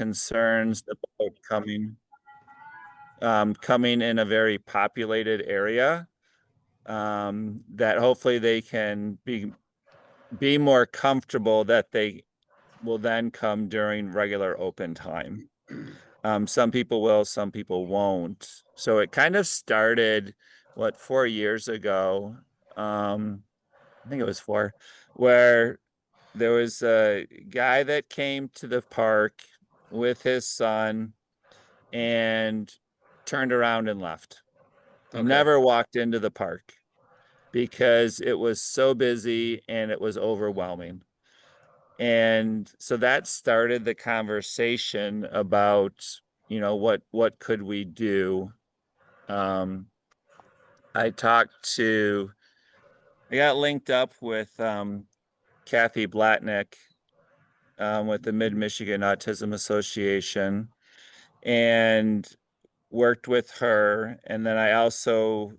concerns about coming in a very populated area, that hopefully they can be more comfortable that they will then come during regular open time. Some people will, some people won't. So it kind of started, 4 years ago? I think it was 4, where there was a guy that came to the park with his son and turned around and left. Okay. Never walked into the park because it was so busy and it was overwhelming. And so that started the conversation about, what could we do? Um, I got linked up with Kathy Blatnick, with the Mid-Michigan Autism Association, and worked with her. And then I also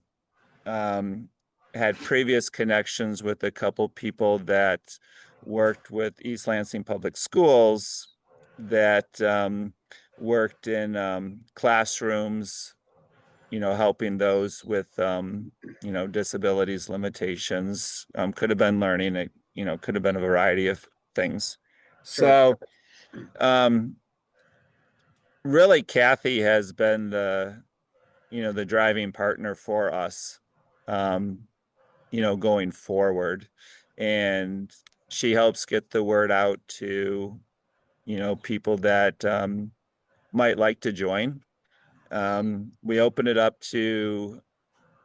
had previous connections with a couple people that worked with East Lansing Public Schools that worked in classrooms, helping those with disabilities, limitations. Could have been learning, it could have been a variety of things. Sure. So really, Kathy has been the driving partner for us, going forward. And she helps get the word out to, people that might like to join. We open it up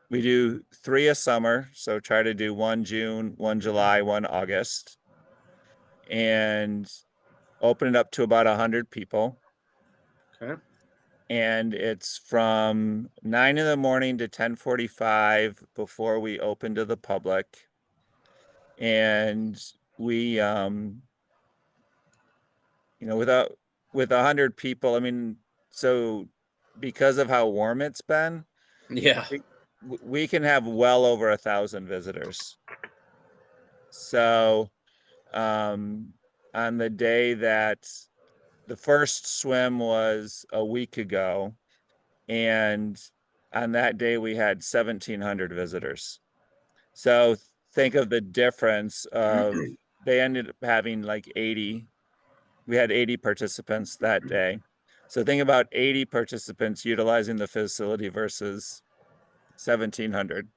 we do 3 a summer, so try to do 1 June, 1 July, 1 August, and open it up to about 100 people. Okay. And it's from 9 in the morning to 10:45 before we open to the public. And we, with 100 people, I mean, so because of how warm it's been, Yeah. we can have well over 1,000 visitors. So, on the day that the first swim was a week ago, and on that day we had 1,700 visitors. So think of the difference of they ended up having like 80. We had 80 participants that day. So think about 80 participants utilizing the facility versus 1,700.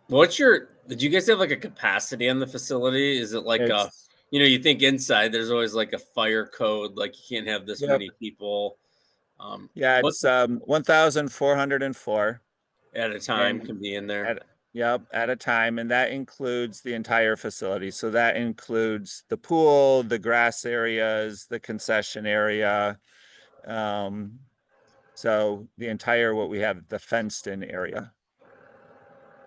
Did you guys have like a capacity on the facility? Is it like It's you think inside there's always like a fire code, like you can't have this Yep. many people Yeah, what it's 1,404. at a time And can be in there. at yep, at a time, and that includes the entire facility. So that includes the pool, the grass areas, the concession area. Um, so the entire what we have, the fenced in area.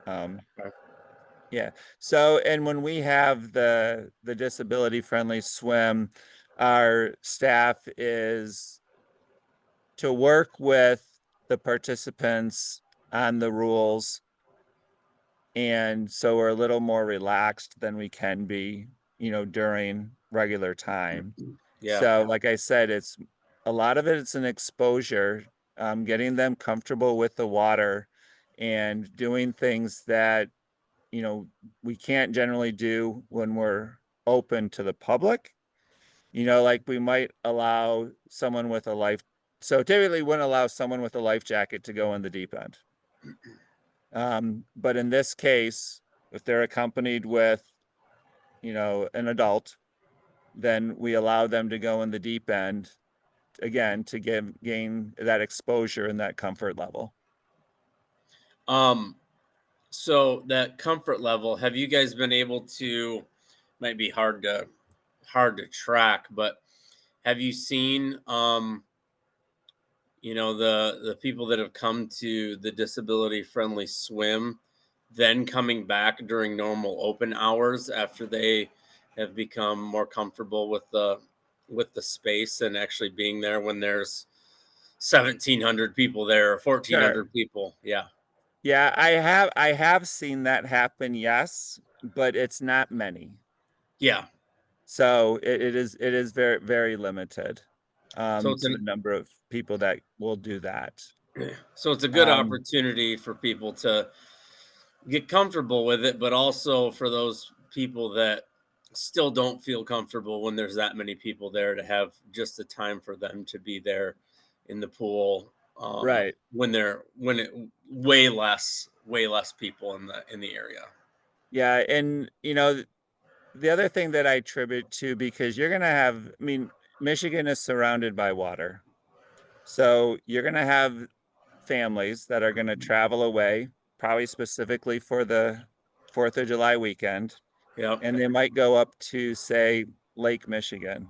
Okay. Yeah. So, and when we have the disability friendly swim, our staff is to work with the participants on the rules. And so we're a little more relaxed than we can be, during regular time. Yeah. So, like I said, it's a lot of it's an exposure, getting them comfortable with the water and doing things that, you know, we can't generally do when we're open to the public. Like we might allow someone with a life. So typically wouldn't allow someone with a life jacket to go in the deep end. But in this case, if they're accompanied with, an adult, then we allow them to go in the deep end again to gain that exposure and that comfort level. Um so that comfort level, have you guys been able to, might be hard to track, but have you seen the people that have come to the disability friendly swim then coming back during normal open hours after they have become more comfortable with the space and actually being there when there's 1,700 people there or Sure. 1,400 people? Yeah. Yeah, I have seen that happen, yes, but it's not many. Yeah. So it is very, very limited. So it's to the an number of people that will do that. so it's a good Um, opportunity for people to get comfortable with it, but also for those people that still don't feel comfortable when there's that many people there to have just the time for them to be there in the pool right. when it way less people in the area. Yeah, and the other thing that I attribute to because you're gonna have, I mean, Michigan is surrounded by water. So you're gonna have families that are gonna travel away, probably specifically for the 4th of July weekend, Yep. and they might go up to, say, Lake Michigan.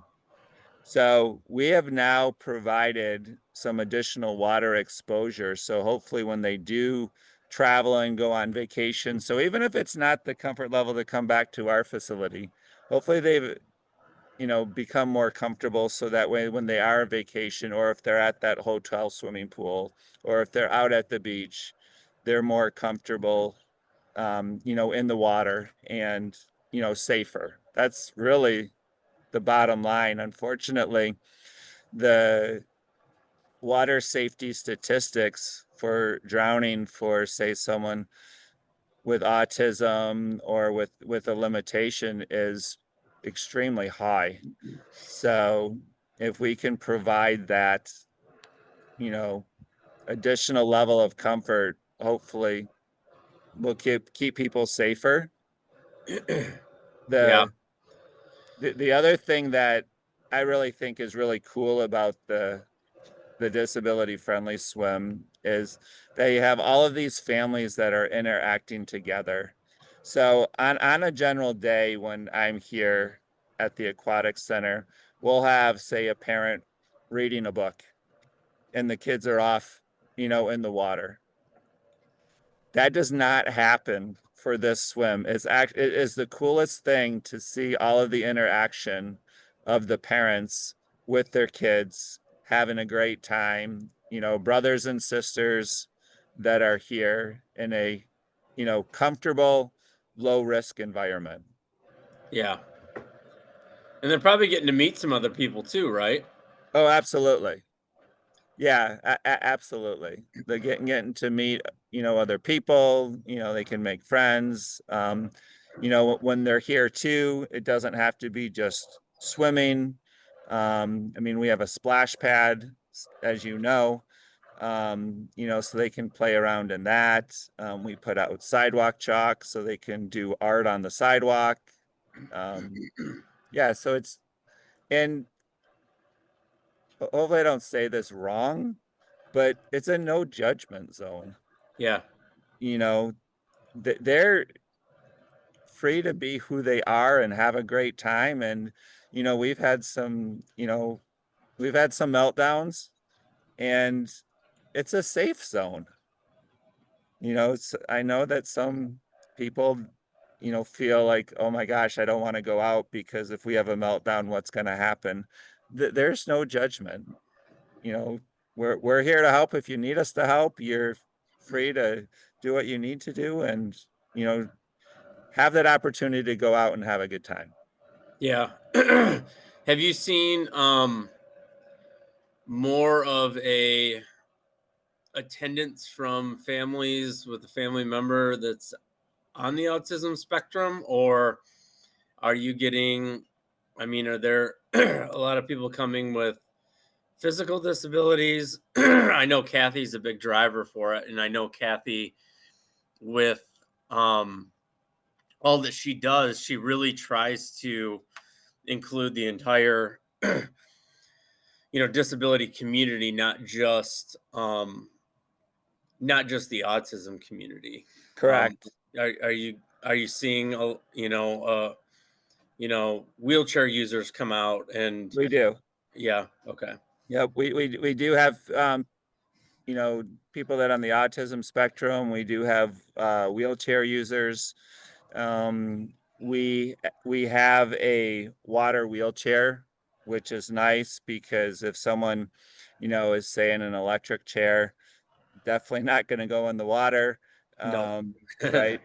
So we have now provided some additional water exposure. So hopefully when they do travel and go on vacation, so even if it's not the comfort level to come back to our facility, hopefully they've, become more comfortable so that way when they are on vacation or if they're at that hotel swimming pool or if they're out at the beach, they're more comfortable, in the water and, safer. That's really the bottom line. Unfortunately, the water safety statistics for drowning for, say, someone with autism or with a limitation is extremely high. So if we can provide that, you know, additional level of comfort, hopefully we'll keep people safer. Yeah. The the other thing that I really think is really cool about the disability friendly swim is they have all of these families that are interacting together. So on a general day when I'm here at the aquatic center, we'll have, say, a parent reading a book and the kids are off, in the water. That does not happen for this swim. It is the coolest thing to see all of the interaction of the parents with their kids having a great time, brothers and sisters that are here in a, comfortable, low risk environment. Yeah. And they're probably getting to meet some other people too, right? Oh, absolutely. Yeah, absolutely. They're getting to meet, other people, they can make friends. When they're here too, it doesn't have to be just swimming. I mean, we have a splash pad, as you know, so they can play around in that. We put out sidewalk chalk so they can do art on the sidewalk. Um, yeah, so and hopefully I don't say this wrong, but it's a no judgment zone. Yeah. You know, they're free to be who they are and have a great time. And, we've had some meltdowns and it's a safe zone. I know that some people, feel like, oh my gosh, I don't want to go out because if we have a meltdown, what's going to happen? There's no judgment. you know, we're here to help. If you need us to help, you're free to do what you need to do and, you know, have that opportunity to go out and have a good time. Yeah. Have you seen more of a attendance from families with a family member that's on the autism spectrum, or are you getting, I mean, are there a lot of people coming with physical disabilities? I know Kathy's a big driver for it, and I know Kathy, with um all that she does, she really tries to include the entire disability community, not just the autism community. um Correct. are you seeing wheelchair users come out? And We do. yeah, okay. Yep. We do have, you know, people that on the autism spectrum. We do have wheelchair users. We have a water wheelchair, which is nice because if someone, is say in an electric chair, definitely not going to go in the water. No. Right.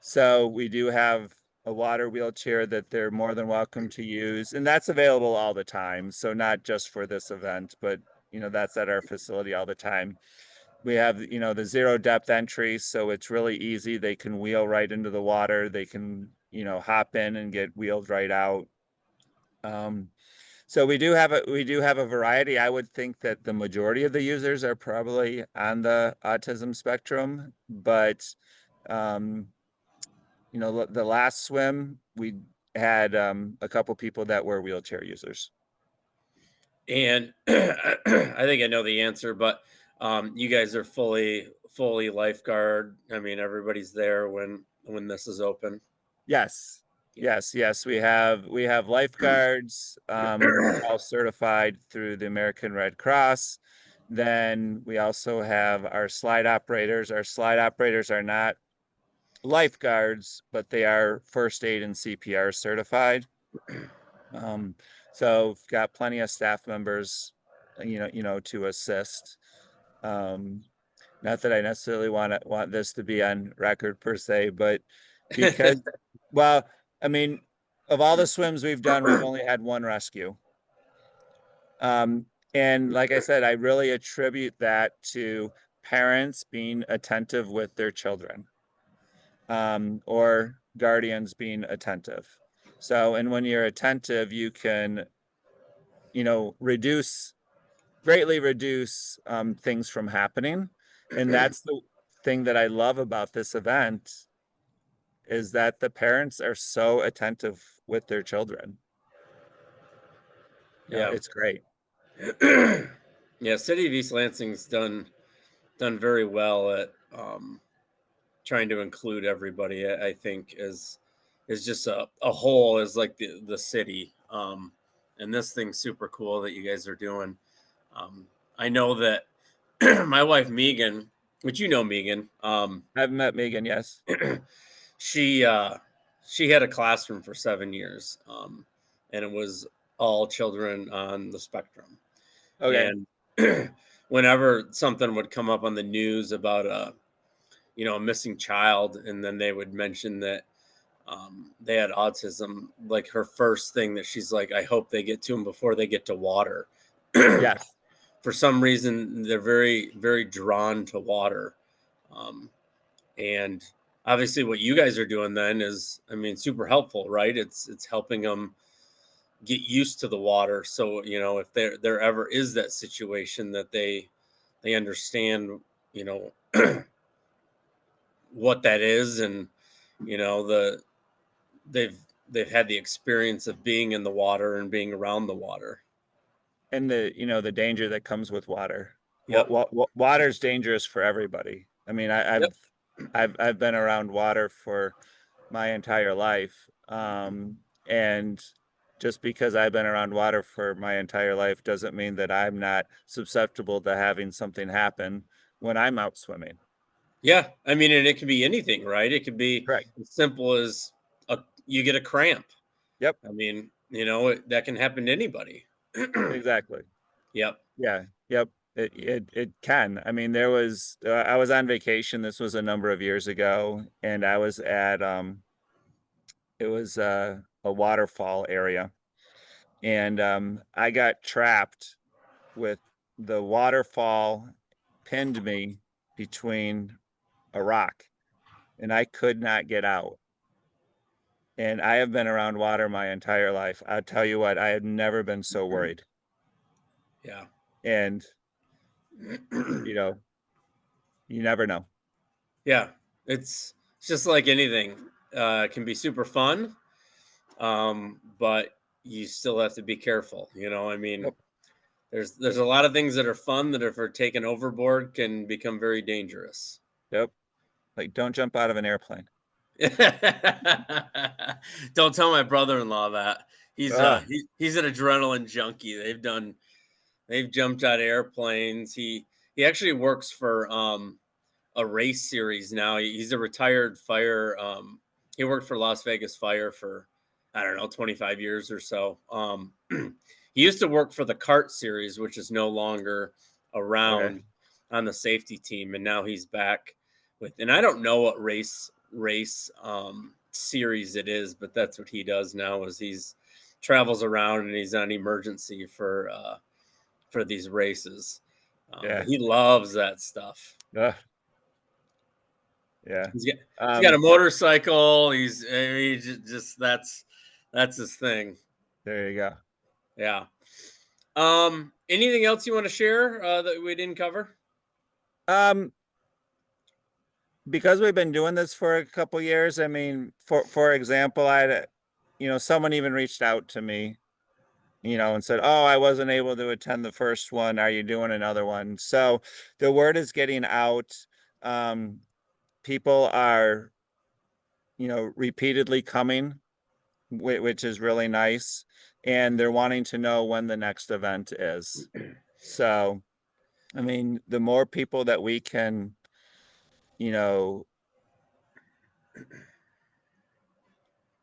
So we do have a water wheelchair that they're more than welcome to use, and that's available all the time. So not just for this event, but that's at our facility all the time. We have, the zero depth entry, so it's really easy. They can wheel right into the water. They can, hop in and get wheeled right out. Um, so we do have a variety. I would think that the majority of the users are probably on the autism spectrum, but um, the last swim we had a couple people that were wheelchair users. And I think I know the answer, but you guys are fully lifeguard. I mean, everybody's there when this is open. Yes. Yeah. Yes. We have lifeguards. We're all certified through the American Red Cross. Then we also have our slide operators. Our slide operators are not lifeguards, but they are first aid and CPR certified. Um, so we've got plenty of staff members, to assist. Um, Not that I necessarily want this to be on record per se, but because, well, I mean, of all the swims we've done, we've only had one rescue. Um, and like I said, I really attribute that to parents being attentive with their children, or guardians being attentive. So, and when you're attentive, you can, greatly reduce things from happening. And that's the thing that I love about this event is that the parents are so attentive with their children. Yeah. It's great. Yeah, City of East Lansing's done very well at trying to include everybody. I think is just a whole is like the city. And this thing's super cool that you guys are doing. Um, I know that my wife Megan, which you know Megan, I've met Megan, yes. she she had a classroom for 7 years, and it was all children on the spectrum. Okay. And whenever something would come up on the news about a missing child, and then they would mention that they had autism, like her first thing that she's like, I hope they get to him before they get to water. Yes. For some reason, they're very, very drawn to water. Um, and obviously, what you guys are doing then is, I mean, super helpful, right? It's helping them get used to the water. So if there ever is that situation that they understand, you know, what that is, and the they've they've had the experience of being in the water and being around the water. And the danger that comes with water. Yep. Water's dangerous for everybody. I mean, Yep. I've been around water for my entire life. And just because I've been around water for my entire life doesn't mean that I'm not susceptible to having something happen when I'm out swimming. Yeah. I mean, and it could be anything, right? It could be Correct. as simple as you get a cramp. Yep, I mean, that can happen to anybody. exactly. Yep. Yeah, yep. It can. I mean, I was on vacation. This was a number of years ago, and I was at it was a waterfall area, and I got trapped with the waterfall pinned me between a rock, and I could not get out. And I have been around water my entire life. I'll tell you what, I have never been so worried. Yeah. And, you know, you never know. Yeah. It's just like anything. It can be super fun, but you still have to be careful. I mean, Yep, there's a lot of things that are fun that if are taken overboard can become very dangerous. yep. Like, don't jump out of an airplane. Don't tell my brother-in-law that. Ugh, He's an adrenaline junkie. They've jumped out of airplanes. He actually works for a race series now. He's a retired fire. He worked for Las Vegas Fire for, I don't know, 25 years or so. He used to work for the kart series, which is no longer okay. around, on the safety team, and now he's back with. And I don't know what race series it is, but that's what he does now. Is he's travels around and he's on emergency for these races. But Yeah. he loves that stuff. Ugh, yeah. He's got a Um, motorcycle. He just that's his thing. there you go. Yeah. Anything else you want to share that we didn't cover? Um, because we've been doing this for a couple years, I mean, for example, someone even reached out to me, and said, "Oh, I wasn't able to attend the first one. Are you doing another one?" So the word is getting out. Um, People are, repeatedly coming, which is really nice, and they're wanting to know when the next event is. So, I mean, the more people that we can, you know,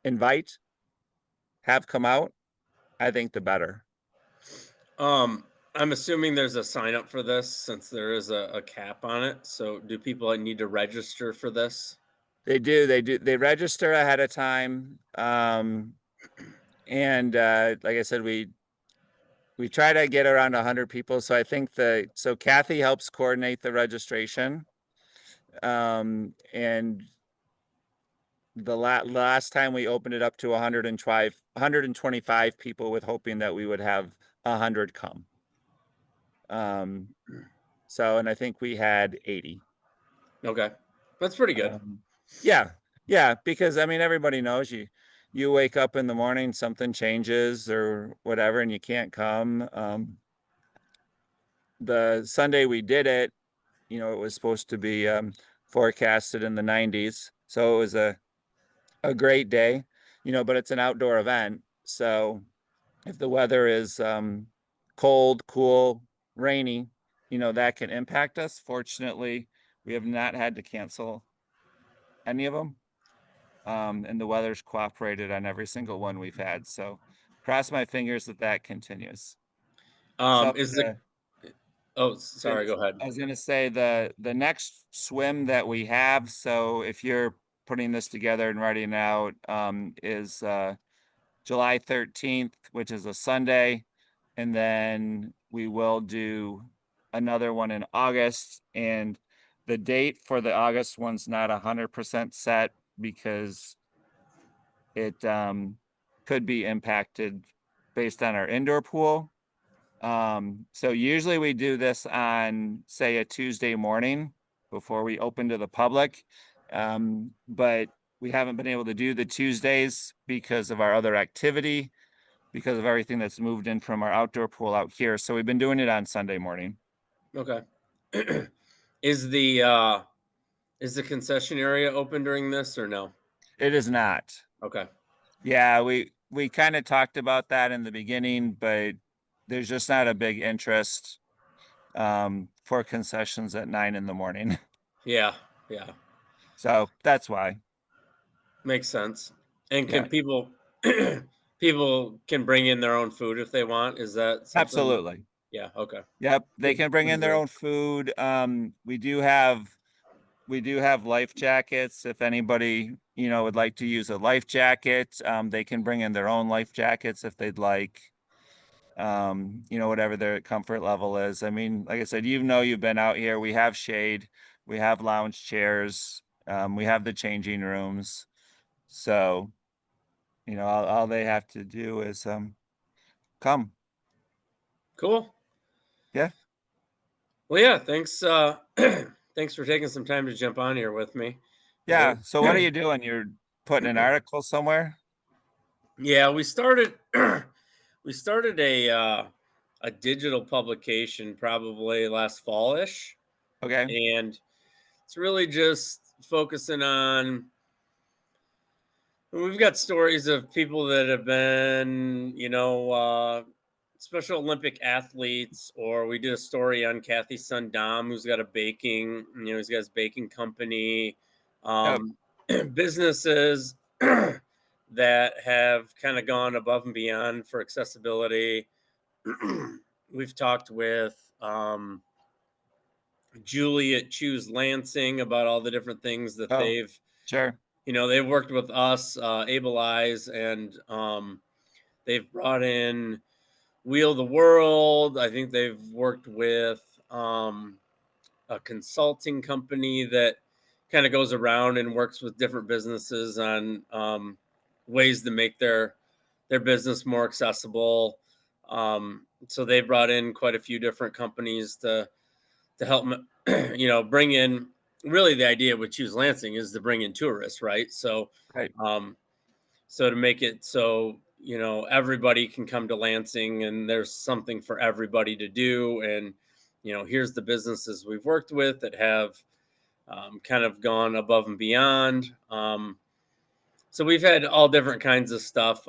invite, have come out, I think the better. Um, I'm assuming there's a sign up for this since there is a cap on it. So do people need to register for this? They register ahead of time. And like I said, we try to get around 100 people. So I think so Kathy helps coordinate the registration. And the last time we opened it up to 125 people, with hoping that we would have 100 come. Um, and I think we had 80. Okay. That's pretty good. Um, yeah, yeah, because I mean, everybody knows you wake up in the morning, something changes or whatever, and you can't come. The Sunday we did it, it was supposed to be forecasted in the 90s, so it was a great day, but it's an outdoor event, so if the weather is cold, cool, rainy, that can impact us. Fortunately, we have not had to cancel any of them. And the weather's cooperated on every single one we've had. So cross my fingers that that continues. So Is the Oh, sorry, go ahead. I was gonna say the next swim that we have. So if you're putting this together and writing it out, is July 13th, which is a Sunday, and then we will do another one in August. And the date for the August one's not 100% set because it could be impacted based on our indoor pool. So usually we do this on, say, a Tuesday morning before we open to the public. But we haven't been able to do the Tuesdays because of our other activity, because of everything that's moved in from our outdoor pool out here. So we've been doing it on Sunday morning. Okay. Is the concession area open during this or no? It is not. Okay. Yeah, we kind of talked about that in the beginning, but there's just not a big interest for concessions at 9 in the morning. Yeah, yeah. So that's why. Makes sense. And Yeah, can people can bring in their own food if they want? Is that something? absolutely. Yeah, okay. Yep, they can bring Pretty in their great. own food. We do have life jackets. If anybody, would like to use a life jacket, they can bring in their own life jackets if they'd like. Whatever their comfort level is. I mean, like I said, you've been out here. We have shade, we have lounge chairs, we have the changing rooms. So, all they have to do is come. Cool. Yeah. Well, yeah, thanks thanks for taking some time to jump on here with me. I Yeah. So what are you doing? You're putting an article somewhere? Yeah, we started we started a digital publication probably last fallish, Okay. and it's really just focusing on we've got stories of people that have been, Special Olympic athletes, or we did a story on Kathy's son Dom, who's got a baking, he's got his baking company, Yep. um, businesses that have kind of gone above and beyond for accessibility. We've talked with Julie at Choose Lansing about all the different things that Oh, they've sure. they've worked with us, Able Eyes, and they've brought in Wheel the World. I think they've worked with a consulting company that kind of goes around and works with different businesses on ways to make their business more accessible. So they brought in quite a few different companies to help bring in. Really, the idea with Choose Lansing is to bring in tourists, right? So, Right. um, so to make it so everybody can come to Lansing and there's something for everybody to do, and here's the businesses we've worked with that have kind of gone above and beyond. So we've had all different kinds of stuff.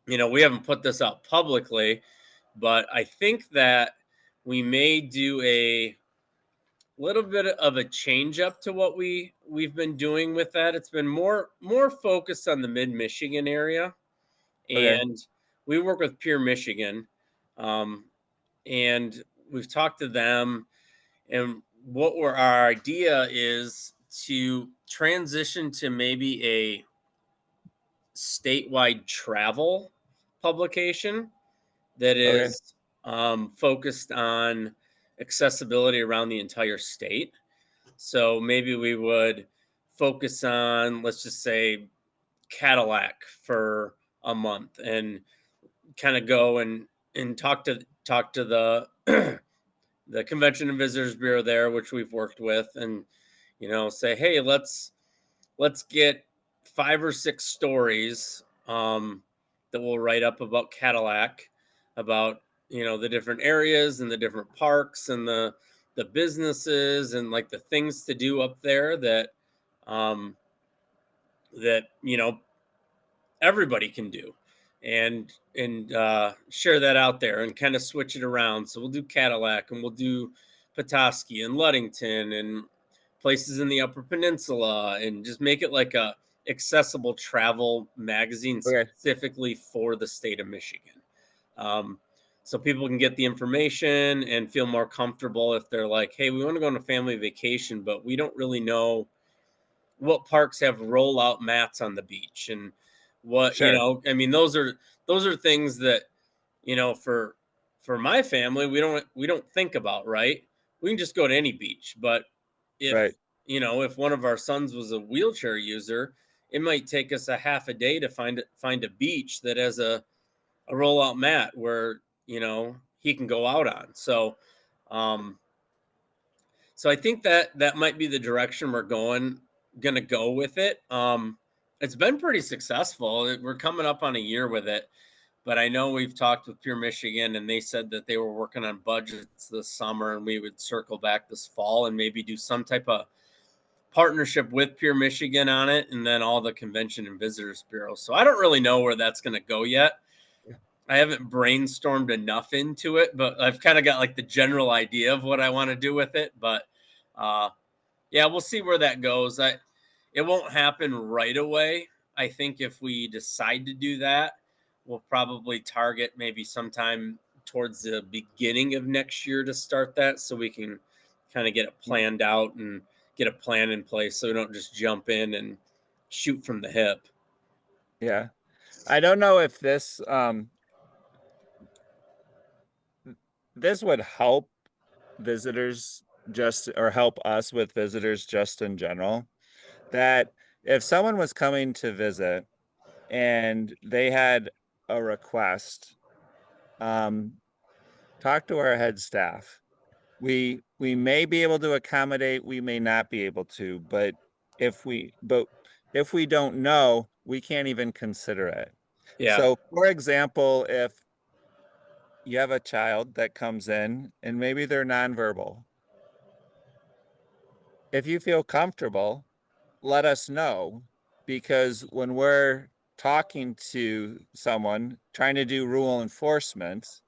We haven't put this out publicly, but I think that we may do a little bit of a change up to what we've been doing with that. It's been more focused on the mid Michigan area, Okay. and we work with Pure Michigan, um, and we've talked to them, and our idea is to transition to maybe a statewide travel publication that Okay. is focused on accessibility around the entire state. So maybe we would focus on, let's just say, Cadillac for a month, and kind of go and talk to the the Convention and Visitors Bureau there, which we've worked with, and say, hey, let's get 5 or 6 stories that we'll write up about Cadillac, about the different areas and the different parks and the businesses and like the things to do up there um, that everybody can do, and share that out there and kind of switch it around. So we'll do Cadillac, and we'll do Petoskey and Ludington and places in the Upper Peninsula, and just make it like a accessible travel magazine Okay. specifically for the state of Michigan. Um, so people can get the information and feel more comfortable if they're like, hey, we want to go on a family vacation, but we don't really know what parks have rollout mats on the beach, and what Sure. I mean, those are things that for my family we don't think about, right? We can just go to any beach, but if Right. if one of our sons was a wheelchair user, it might take us a half a day to find a beach that has a rollout mat where he can go out on. Um so I think that that might be the direction we're gonna go with it. It's been pretty successful. We're coming up on a year with it, but I know we've talked with Pure Michigan, and they said that they were working on budgets this summer, and we would circle back this fall and maybe do some type of partnership with Pure Michigan on it, and then all the Convention and Visitors Bureau. So I don't really know where that's going to go yet. Yeah. I haven't brainstormed enough into it, but I've kind of got like the general idea of what I want to do with it. But uh, yeah, we'll see where that goes. It won't happen right away. I think if we decide to do that, we'll probably target maybe sometime towards the beginning of next year to start that, so we can kind of get it planned out and get a plan in place, so we don't just jump in and shoot from the hip. Yeah. I don't know if this would help visitors just or help us with visitors just in general. That if someone was coming to visit and they had a request, um, talk to our head staff. We may be able to accommodate, we may not be able to, but if we don't know, we can't even consider it. Yeah. So, for example, if you have a child that comes in and maybe they're nonverbal, if you feel comfortable, let us know, because when we're talking to someone trying to do rule enforcement,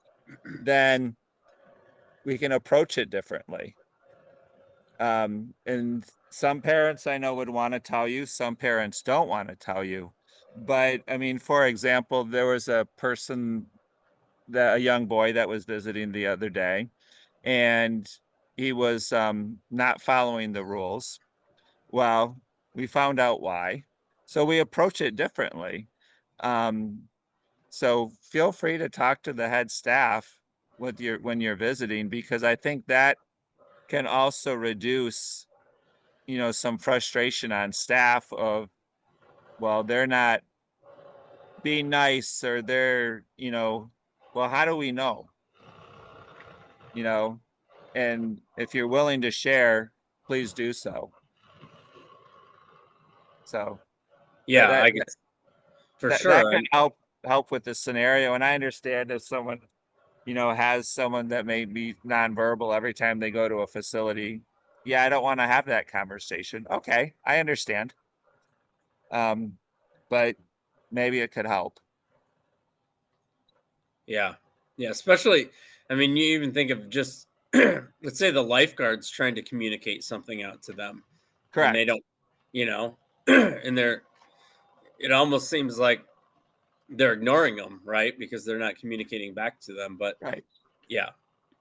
then we can approach it differently. And some parents I know would want to tell you, some parents don't want to tell you. But I mean, for example, there was a young boy that was visiting the other day, and he was not following the rules. Well, We found out why. So we approach it differently. Um, so feel free to talk to the head staff with your when you're visiting, because I think that can also reduce, some frustration on staff of, well, they're not being nice, or they're, well, how do we know? You know, and if you're willing to share, please do so. So that Yeah, that I could for that sure. can help with the scenario. And I understand if someone, has someone that may be nonverbal every time they go to a facility. Yeah, I don't want to have that conversation. Okay, I understand. Um, but maybe it could help. Yeah. Yeah, especially I mean, you even think of just let's say the lifeguards trying to communicate something out to them and they Correct. don't, you know, and they're it almost seems like they're ignoring them, right? Because they're not communicating back to them. But Right. yeah,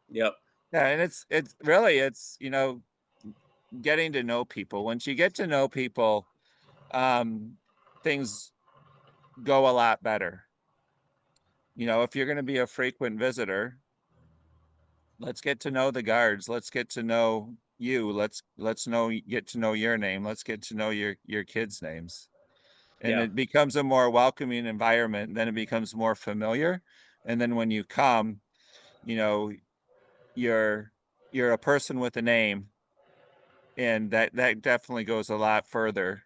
yep, Yeah, and it's really it's, getting to know people. Once you get to know people, um, things go a lot better. If you're going to be a frequent visitor, let's get to know the guards. Let's get to know you. Get to know your name. Let's get to know your kids' names. And yeah, it becomes a more welcoming environment. Then it becomes more familiar. And then when you come, you know, you're you're a person with a name, and that definitely goes a lot further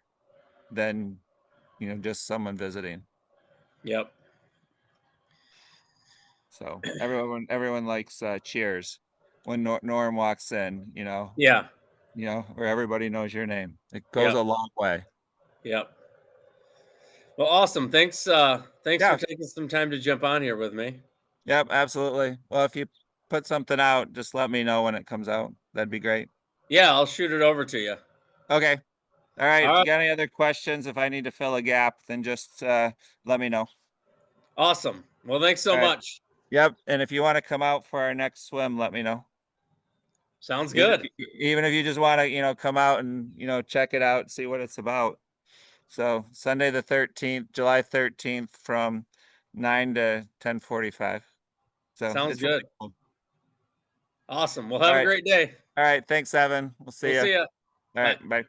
than, just someone visiting. yep, So everyone likes cheers when Norm walks in, yeah, where everybody knows your name. It goes yep, a long way. yep. Well, awesome. Thanks for Yeah. taking some time to jump on here with me. Yep, absolutely. Well, if you put something out, just let me know when it comes out. That'd be great. Yeah, I'll shoot it over to you. Okay. All right. All If you right, got any other questions, if I need to fill a gap, then just let me know. awesome. Well, thanks so All right. much. Yep. And if you want to come out for our next swim, let me know. Sounds Even good. even if you just want to, come out and, check it out, see what it's about. So Sunday the 13th, July 13th, from 9 to 10:45. So Sounds it's really good. cool. Awesome. Well, All have a right. great day. All right. Thanks, Evan. We'll see We'll you. see All you. right. Bye. Bye.